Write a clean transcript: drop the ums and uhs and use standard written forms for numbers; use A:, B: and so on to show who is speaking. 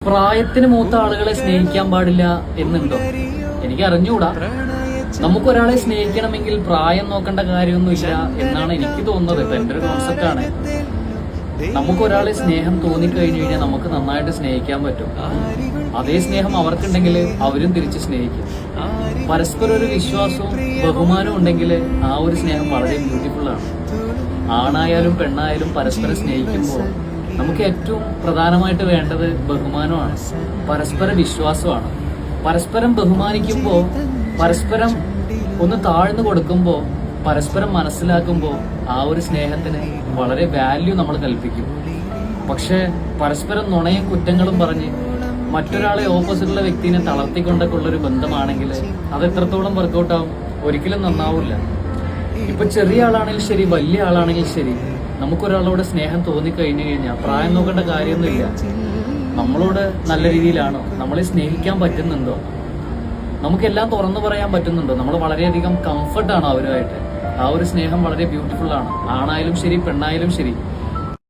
A: പ്രായത്തിന് മൂത്ത ആളുകളെ സ്നേഹിക്കാൻ പാടില്ല എന്നുണ്ടോ? എനിക്ക് അറിഞ്ഞുകൂടാ. നമുക്കൊരാളെ സ്നേഹിക്കണമെങ്കിൽ പ്രായം നോക്കേണ്ട കാര്യമൊന്നുമില്ല എന്നാണ് എനിക്ക് തോന്നുന്നത്. ഇപ്പൊ എന്റെ ഒരു കോൺസെപ്റ്റാണ്. നമുക്കൊരാളെ സ്നേഹം തോന്നിക്കഴിഞ്ഞു കഴിഞ്ഞാൽ നമുക്ക് നന്നായിട്ട് സ്നേഹിക്കാൻ പറ്റും. അതേ സ്നേഹം അവർക്കുണ്ടെങ്കിൽ അവരും തിരിച്ച് സ്നേഹിക്കും. പരസ്പരം ഒരു വിശ്വാസവും ബഹുമാനവും ഉണ്ടെങ്കിൽ ആ ഒരു സ്നേഹം വളരെ ബ്യൂട്ടിഫുൾ ആണ്. ആണായാലും പെണ്ണായാലും പരസ്പരം സ്നേഹിക്കുമ്പോൾ നമുക്ക് ഏറ്റവും പ്രധാനമായിട്ട് വേണ്ടത് ബഹുമാനമാണ്, പരസ്പര വിശ്വാസമാണ്. പരസ്പരം ബഹുമാനിക്കുമ്പോൾ, പരസ്പരം ഒന്ന് താഴ്ന്നു കൊടുക്കുമ്പോൾ, പരസ്പരം മനസ്സിലാക്കുമ്പോൾ ആ ഒരു സ്നേഹത്തിന് വളരെ വാല്യൂ നമ്മൾ കൽപ്പിക്കും. പക്ഷെ പരസ്പരം നുണയും കുറ്റങ്ങളും പറഞ്ഞ് മറ്റൊരാളെ ഓപ്പോസിറ്റുള്ള വ്യക്തിനെ തളർത്തിക്കൊണ്ടൊക്കെ ഉള്ളൊരു ബന്ധമാണെങ്കിൽ അത് എത്രത്തോളം വർക്കൗട്ട് ആവും? ഒരിക്കലും നന്നാവില്ല. ഇപ്പൊ ചെറിയ ആളാണെങ്കിലും ശരി, വലിയ ആളാണെങ്കിലും ശരി, നമുക്കൊരാളോട് സ്നേഹം തോന്നിക്കഴിഞ്ഞു കഴിഞ്ഞാൽ പ്രായം നോക്കേണ്ട കാര്യമൊന്നുമില്ല. നമ്മളോട് നല്ല രീതിയിലാണോ, നമ്മളെ സ്നേഹിക്കാൻ പറ്റുന്നുണ്ടോ, നമുക്കെല്ലാം തുറന്നു പറയാൻ പറ്റുന്നുണ്ടോ, നമ്മൾ വളരെയധികം കംഫർട്ടാണോ അവരുമായിട്ട്, ആ ഒരു സ്നേഹം വളരെ ബ്യൂട്ടിഫുൾ ആണ്. ആണായാലും ശരി, പെണ്ണായാലും ശരി.